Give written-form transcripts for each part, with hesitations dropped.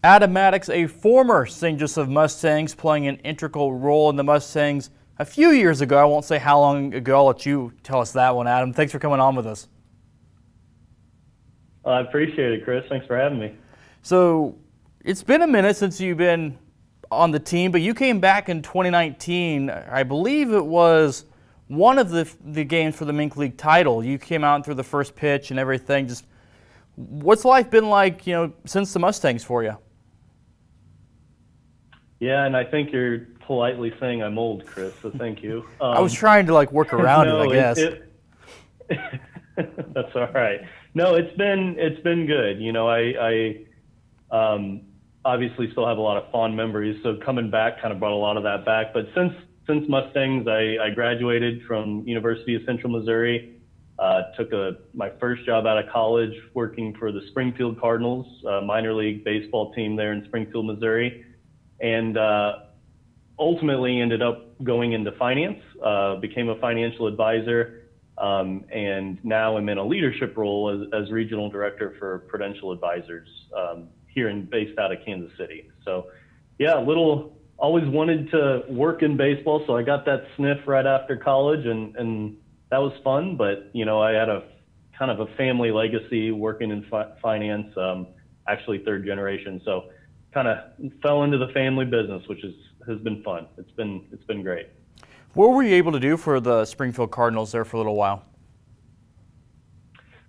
Adam Maddox, a former St. Joseph Mustangs, playing an integral role in the Mustangs a few years ago. I won't say how long ago. I'll let you tell us that one, Adam. Thanks for coming on with us. I appreciate it, Chris. Thanks for having me. So it's been a minute since you've been on the team, but you came back in 2019. I believe it was one of the games for the MINK League title. You came out and threw the first pitch and everything. Just what's life been like, since the Mustangs for you? Yeah, and I think you're politely saying I'm old, Chris, so thank you. I was trying to work around it, I guess. That's all right. No, it's been good. I obviously still have a lot of fond memories, so coming back kind of brought a lot of that back. But since Mustangs, I graduated from University of Central Missouri. Took my first job out of college working for the Springfield Cardinals, minor league baseball team there in Springfield, Missouri, and ultimately ended up going into finance, became a financial advisor, and now I'm in a leadership role as regional director for Prudential Advisors based out of Kansas City. So yeah, always wanted to work in baseball, so I got that sniff right after college, and that was fun. But I had a kind of a family legacy working in finance, actually third generation, so kind of fell into the family business, which has been fun. It's been great. What were you able to do for the Springfield Cardinals there for a little while?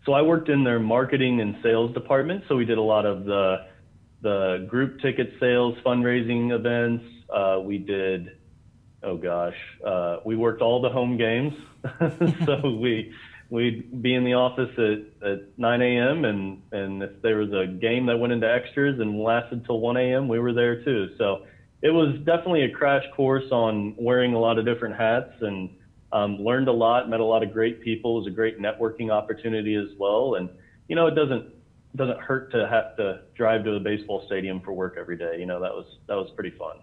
So I worked in their marketing and sales department. So we did a lot of the group ticket sales, fundraising events. We did, we worked all the home games. So we'd be in the office at 9 a.m. and if there was a game that went into extras and lasted till 1 a.m., we were there too. So it was definitely a crash course on wearing a lot of different hats, and learned a lot, met a lot of great people. It was a great networking opportunity as well. And it doesn't hurt to have to drive to a baseball stadium for work every day. That was pretty fun.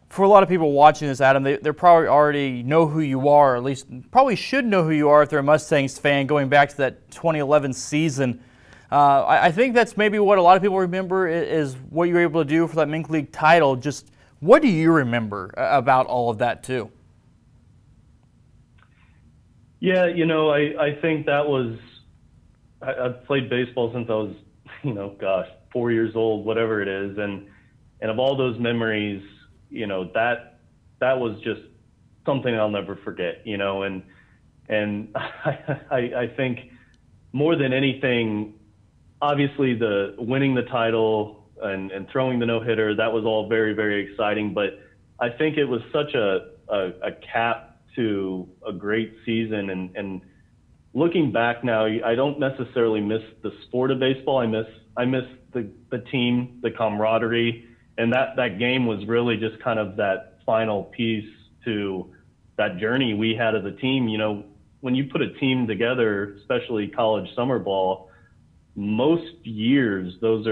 For a lot of people watching this, Adam, they probably already know who you are, or at least probably should know who you are if they're a Mustangs fan, going back to that 2011 season. I think that's maybe what a lot of people remember is what you were able to do for that MINK League title. Just what do you remember about all of that too? Yeah, I think that was, I've played baseball since I was, 4 years old, whatever it is. And of all those memories, that was just something I'll never forget, and I think more than anything, obviously the winning the title and throwing the no-hitter, that was all very, very exciting. But I think it was such a cap to a great season. And looking back now, I don't necessarily miss the sport of baseball. I miss the team, the camaraderie. And that game was really just kind of that final piece to that journey we had as a team. When you put a team together, especially college summer ball, most years those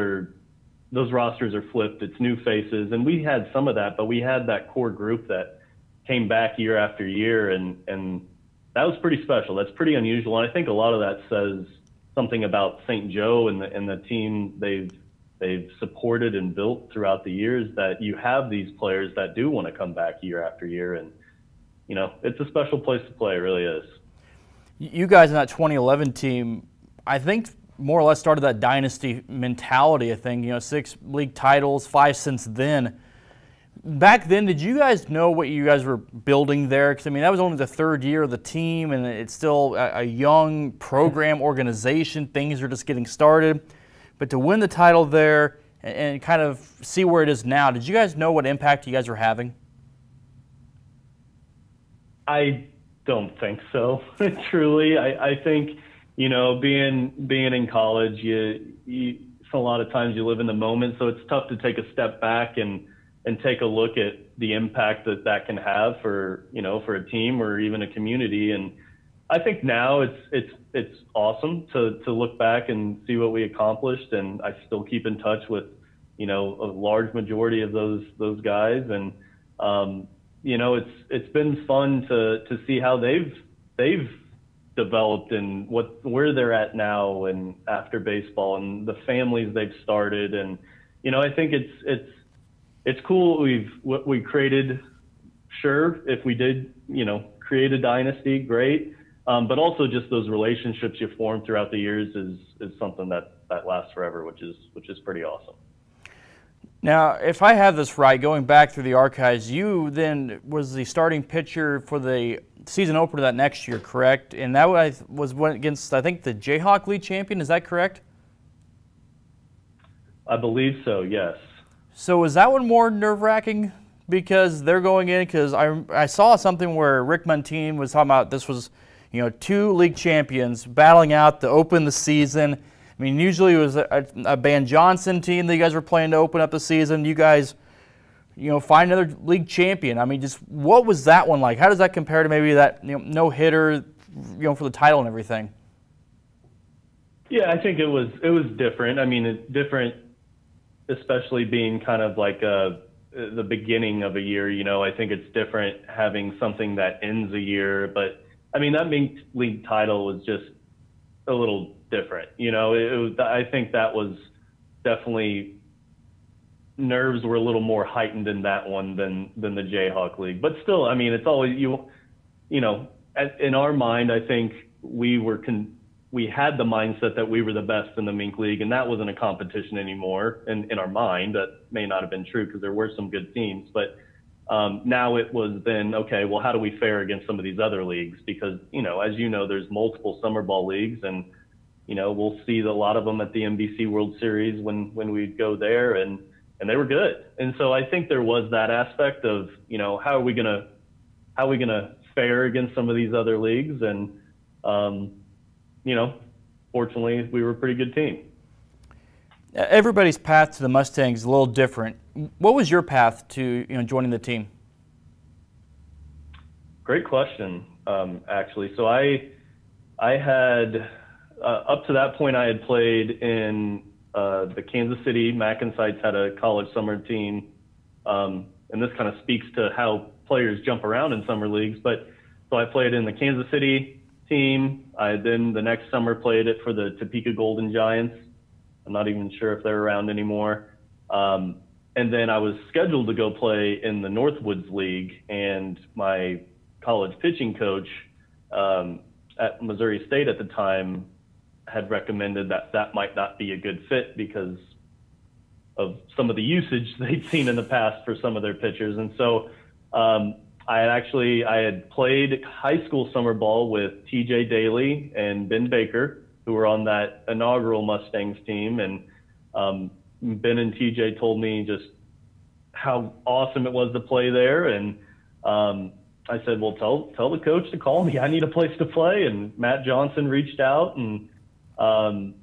rosters are flipped. It's new faces, and we had some of that, but we had that core group that came back year after year, and that was pretty special. That's pretty unusual, and I think a lot of that says something about St. Joe and the team they've supported and built throughout the years, that you have these players that do want to come back year after year. And, it's a special place to play. It really is. You guys in that 2011 team, I think, more or less started that dynasty mentality. I think, 6 league titles, 5 since then. Back then, did you guys know what you guys were building there? Because, that was only the 3rd year of the team, and it's still a young program organization. Things are just getting started. But to win the title there and kind of see where it is now, did you guys know what impact you guys were having? I don't think so. Truly, I think, being in college, a lot of times you live in the moment, so it's tough to take a step back and take a look at the impact that can have for a team or even a community. And I think now it's awesome to look back and see what we accomplished, and I still keep in touch with a large majority of those guys, and it's been fun to see how they've developed and where they're at now and after baseball, and the families they've started, and I think it's cool what we created. Sure, if we did, create a dynasty, great. But also just those relationships you form throughout the years is something that lasts forever, which is pretty awesome. Now, if I have this right, going back through the archives, you then was the starting pitcher for the season opener that next year, correct? And that was against, I think, the Jayhawk League champion. Is that correct? I believe so, yes. So was that one more nerve-wracking because they're going in? Because I saw something where Rick Montine was talking about this was, 2 league champions battling out to open the season. I mean, usually it was a Van Johnson team that you guys were playing to open up the season. You guys, find another league champion. I mean, just what was that one like? How does that compare to maybe that no-hitter, for the title and everything? Yeah, I think it was different. I mean, it's different, especially being kind of like the beginning of a year. I think it's different having something that ends a year. But I mean, that MINK League title was just a little different. I think that was definitely, nerves were a little more heightened in that one than the Jayhawk League. But still, I mean, it's always in our mind, I think we had the mindset that we were the best in the MINK League, and that wasn't a competition anymore. In our mind, that may not have been true because there were some good teams, but now it was then, okay, well, how do we fare against some of these other leagues? Because, as there's multiple summer ball leagues, and we'll see a lot of them at the NBC World Series when we go there, and they were good. And so I think there was that aspect of, how are we gonna fare against some of these other leagues? And fortunately, we were a pretty good team. Everybody's path to the Mustangs is a little different. What was your path to joining the team? Great question, actually. So I had up to that point I had played in the Kansas City. Mackin Sites had a college summer team, and this kind of speaks to how players jump around in summer leagues. But so I played in the Kansas City team. I then the next summer played it for the Topeka Golden Giants. I'm not even sure if they're around anymore. And then I was scheduled to go play in the Northwoods League, and my college pitching coach at Missouri State at the time had recommended that might not be a good fit because of some of the usage they'd seen in the past for some of their pitchers. And so I had played high school summer ball with TJ Daly and Ben Baker, who were on that inaugural Mustangs team. And Ben and TJ told me just how awesome it was to play there. And I said, well, tell the coach to call me. I need a place to play. And Matt Johnson reached out, and at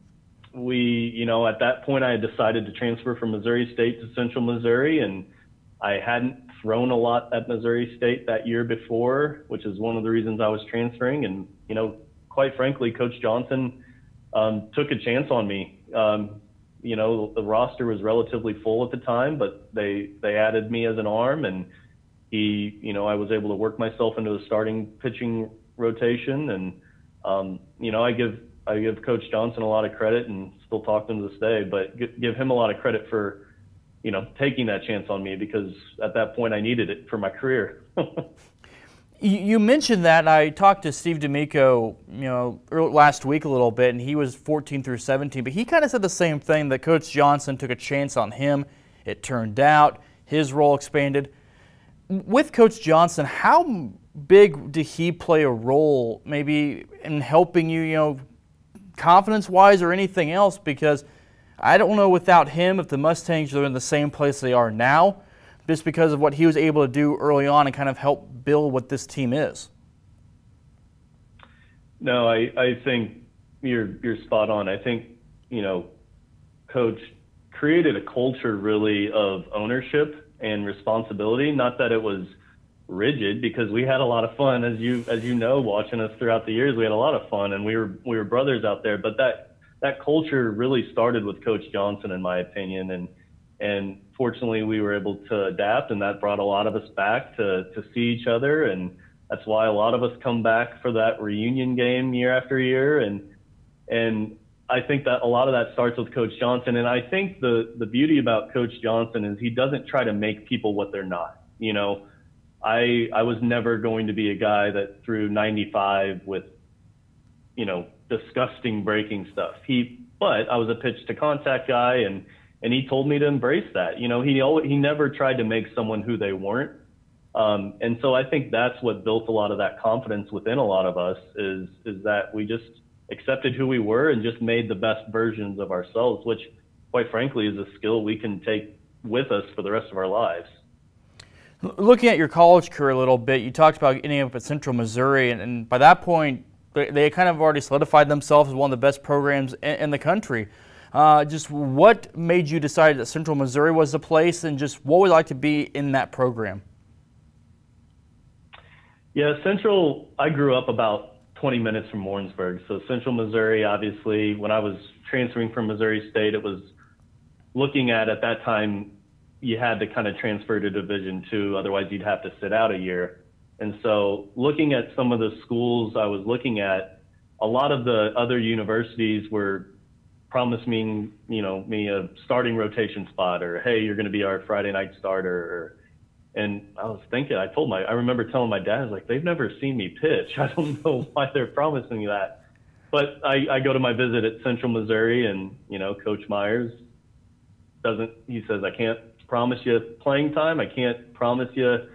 that point I had decided to transfer from Missouri State to Central Missouri, and I hadn't thrown a lot at Missouri State that year before, which is one of the reasons I was transferring. And, quite frankly, Coach Johnson took a chance on me. The roster was relatively full at the time, but they added me as an arm, and I was able to work myself into a starting pitching rotation. And, I give Coach Johnson a lot of credit, and still talk to him to this day, but give him a lot of credit for, taking that chance on me, because at that point I needed it for my career. You mentioned that, and I talked to Steve D'Amico, last week a little bit, and he was 14 through 17, but he kind of said the same thing, that Coach Johnson took a chance on him. It turned out, his role expanded. With Coach Johnson, how big did he play a role maybe in helping you, confidence-wise or anything else? Because I don't know without him if the Mustangs are in the same place they are now, just because of what he was able to do early on and kind of help build what this team is. No, I think you're spot on. I think, Coach created a culture really of ownership and responsibility. Not that it was rigid, because we had a lot of fun, as you know, watching us throughout the years. We had a lot of fun, and we were brothers out there. But that culture really started with Coach Johnson, in my opinion, and fortunately we were able to adapt, and that brought a lot of us back to see each other, and that's why a lot of us come back for that reunion game year after year. And I think that a lot of that starts with Coach Johnson. And I think the beauty about Coach Johnson is he doesn't try to make people what they're not. You know, I was never going to be a guy that threw 95 with, you know, disgusting breaking stuff. But I was a pitch to contact guy, and he told me to embrace that. You know, he never tried to make someone who they weren't. And so I think that's what built a lot of that confidence within a lot of us is that we just accepted who we were and just made the best versions of ourselves, which quite frankly is a skill we can take with us for the rest of our lives. Looking at your college career a little bit, you talked about ending up at Central Missouri, and by that point, they kind of already solidified themselves as one of the best programs in the country. Just what made you decide that Central Missouri was the place, and just what would it like to be in that program? Yeah, Central, I grew up about 20 minutes from Warrensburg. So Central Missouri, obviously, when I was transferring from Missouri State, it was looking at that time, you had to kind of transfer to Division II, otherwise you'd have to sit out a year. And so looking at some of the schools I was looking at, a lot of the other universities were promising, you know, me a starting rotation spot, or, hey, you're going to be our Friday night starter. And I was thinking, I remember telling my dad, I was like, they've never seen me pitch. I don't know why they're promising me that. But I go to my visit at Central Missouri, and, you know, Coach Myers he says, I can't promise you playing time. I can't promise you,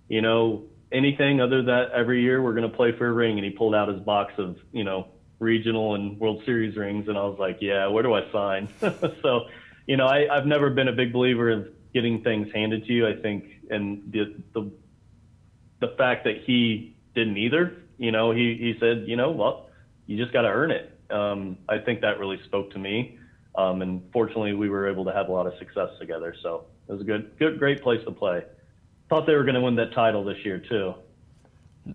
you know, anything other than every year we're going to play for a ring. And he pulled out his box of, you know, regional and World Series rings. And I was like, yeah, where do I sign? So, you know, I've never been a big believer of getting things handed to you, I think. And the fact that he didn't either, you know, he said, you know, well, you just got to earn it. I think that really spoke to me. And fortunately, we were able to have a lot of success together. So it was a great place to play. Thought they were going to win that title this year too.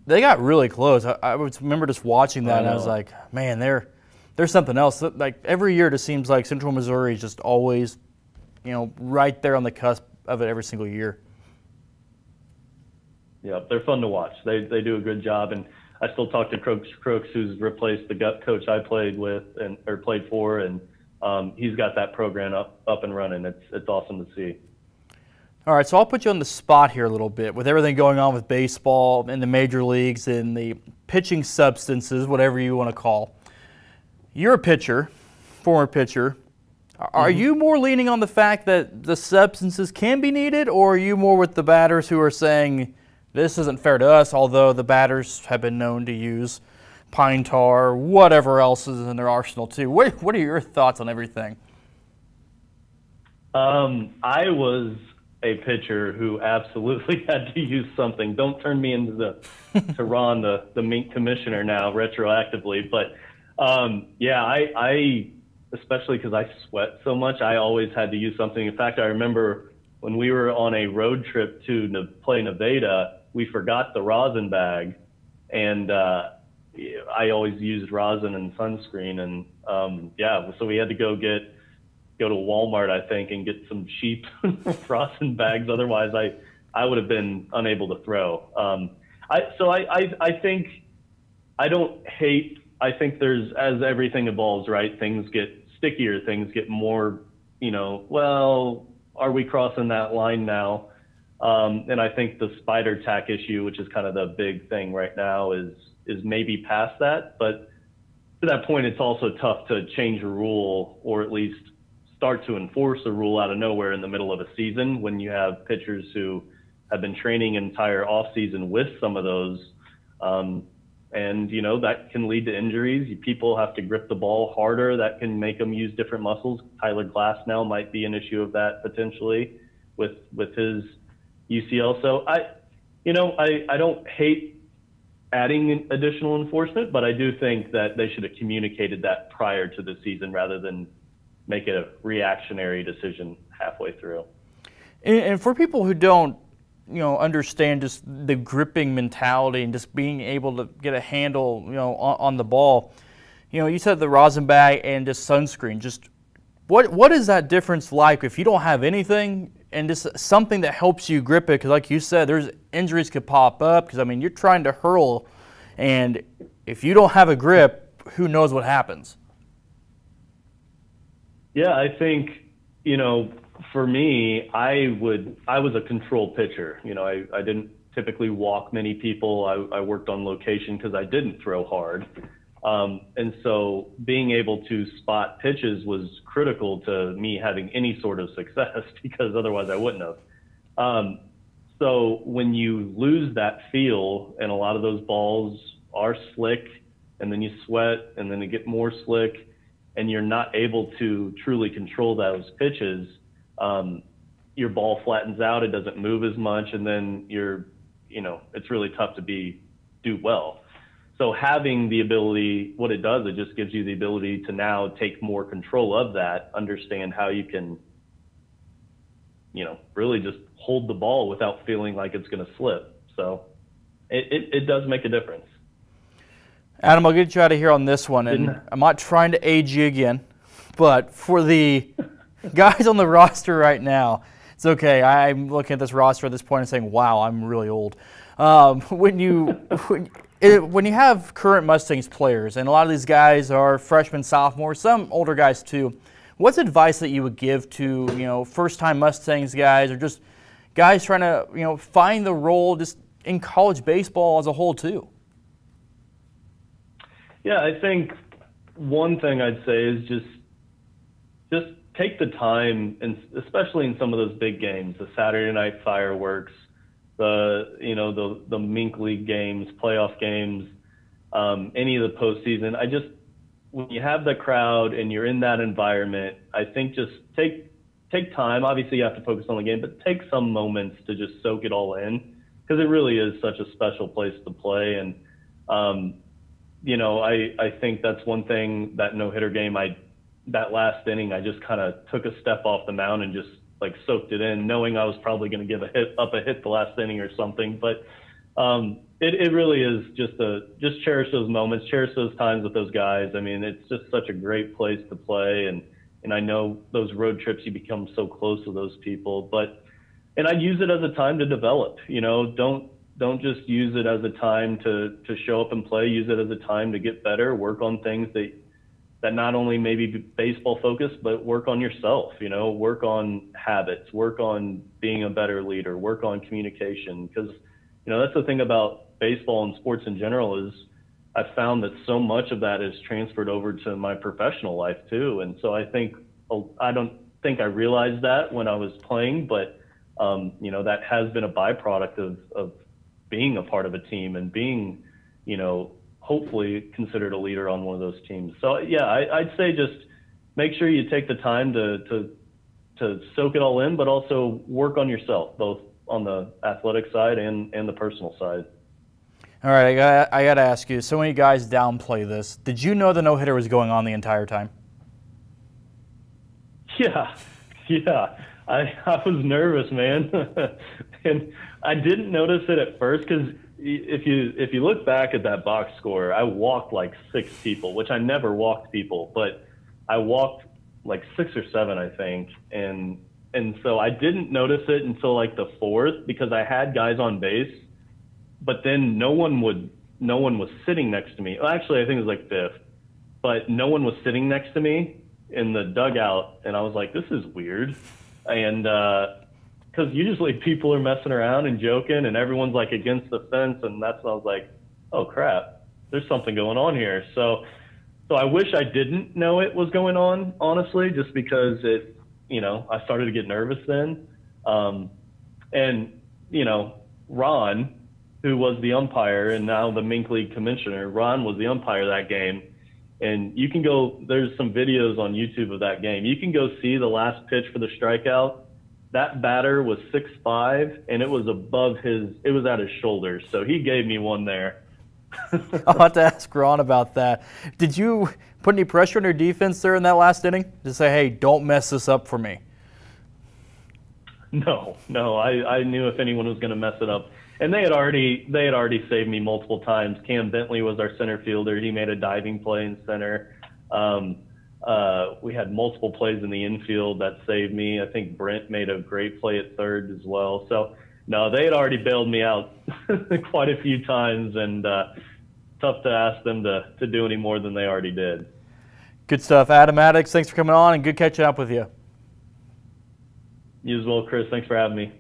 They got really close. I remember just watching that, and I was like, man, they're something else. Like every year, it just seems like Central Missouri is just always, you know, right there on the cusp of it every single year. Yeah, they're fun to watch. They do a good job, and I still talk to Coach Crooks, who's replaced the gut coach I played with or played for, and he's got that program up and running. It's awesome to see. All right, so I'll put you on the spot here a little bit with everything going on with baseball and the major leagues and the pitching substances, whatever you want to call. You're a pitcher, former pitcher. Are you more leaning on the fact that the substances can be needed, or are you more with the batters who are saying this isn't fair to us, although the batters have been known to use pine tar, whatever else is in their arsenal too? What are your thoughts on everything? I was a pitcher who absolutely had to use something. Don't turn me into to Ron, the MINK commissioner now retroactively. But yeah, I especially because I sweat so much, I always had to use something. In fact, I remember when we were on a road trip to play Nevada, we forgot the rosin bag, and I always used rosin and sunscreen, and yeah, so we had to go to Walmart, I think, and get some cheap rosin bags. Otherwise, I would have been unable to throw. I think I don't hate. I think as everything evolves, right? Things get stickier. Things get more, you know, well, are we crossing that line now? And I think the spider tack issue, which is kind of the big thing right now, is maybe past that. But to that point, it's also tough to change a rule, or at least start to enforce a rule out of nowhere in the middle of a season when you have pitchers who have been training entire off season with some of those. And, you know, that can lead to injuries. People have to grip the ball harder. That can make them use different muscles. Tyler Glass now might be an issue of that potentially with his UCL. So I don't hate adding additional enforcement, but I do think that they should have communicated that prior to the season rather than make it a reactionary decision halfway through. And for people who don't, you know, understand just the gripping mentality and just being able to get a handle, you know, on the ball, you know, you said the rosin bag and just sunscreen. Just what is that difference like if you don't have anything and just something that helps you grip it? Because like you said, there's injuries could pop up because, I mean, you're trying to hurl, and if you don't have a grip, who knows what happens? Yeah, I think, for me, I was a control pitcher. I didn't typically walk many people. I worked on location because I didn't throw hard. And so being able to spot pitches was critical to me having any sort of success because otherwise I wouldn't have. So when you lose that feel and a lot of those balls are slick and then you sweat and then they get more slick and you're not able to truly control those pitches, your ball flattens out, it doesn't move as much, and then it's really tough to do well. So having the ability, what it does, it just gives you the ability to now take more control of that, understand how you can, really just hold the ball without feeling like it's going to slip. So it does make a difference. Adam, I'll get you out of here on this one, and I'm not trying to age you again, but for the guys on the roster right now, it's okay. I'm looking at this roster at this point and saying, wow, I'm really old. When you have current Mustangs players, and a lot of these guys are freshmen, sophomores, some older guys too, what's advice that you would give to first-time Mustangs guys, or just guys trying to find the role just in college baseball as a whole too? Yeah, I think one thing I'd say is just take the time, and especially in some of those big games, the Saturday night fireworks, the MINK League games, playoff games, any of the postseason. When you have the crowd and you're in that environment, I think just take time. Obviously, you have to focus on the game, but take some moments to just soak it all in, because it really is such a special place to play. And I think that's one thing, that no-hitter game, that last inning, I just kind of took a step off the mound and just soaked it in, knowing I was probably going to give a hit the last inning or something. But it really is just cherish those moments, cherish those times with those guys. I mean, it's just such a great place to play, and I know those road trips, you become so close to those people. And I use it as a time to develop. Don't just use it as a time to show up and play. Use it as a time to get better, work on things that not only maybe baseball focused, but work on yourself, work on habits, work on being a better leader, work on communication. Because, that's the thing about baseball and sports in general, is I've found that so much of that is transferred over to my professional life too. And so I don't think I realized that when I was playing, but, that has been a byproduct of being a part of a team and being, hopefully considered a leader on one of those teams. So yeah, I'd say just make sure you take the time to soak it all in, but also work on yourself, both on the athletic side and the personal side. All right, I got to ask you, so many guys downplay this. Did you know the no-hitter was going on the entire time? Yeah. I was nervous, man. And I didn't notice it at first, because if you look back at that box score, I walked 6 people, which I never walked people, but I walked 6 or 7, I think. And so I didn't notice it until the 4th, because I had guys on base, but then no one was sitting next to me. Well, actually, I think it was 5th, but no one was sitting next to me in the dugout. And I was like, this is weird. And, because usually people are messing around and joking and everyone's against the fence, and that's when I was like, oh crap, there's something going on here. So I wish I didn't know it was going on, honestly, just because I started to get nervous then. And Ron, who was the umpire and now the MINK League commissioner, Ron was the umpire that game. And you can there's some videos on YouTube of that game. You can go see the last pitch for the strikeout. That batter was 6'5", and it was it was at his shoulders. So he gave me one there. I'll have to ask Ron about that. Did you put any pressure on your defense there in that last inning to say, hey, don't mess this up for me? No. I knew if anyone was going to mess it up. And they had already saved me multiple times. Cam Bentley was our center fielder. He made a diving play in center. We had multiple plays in the infield that saved me. I think Brent made a great play at third as well. So, no, they had already bailed me out quite a few times, and tough to ask them to do any more than they already did. Good stuff. Adam Maddox, thanks for coming on and good catching up with you. You as well, Chris. Thanks for having me.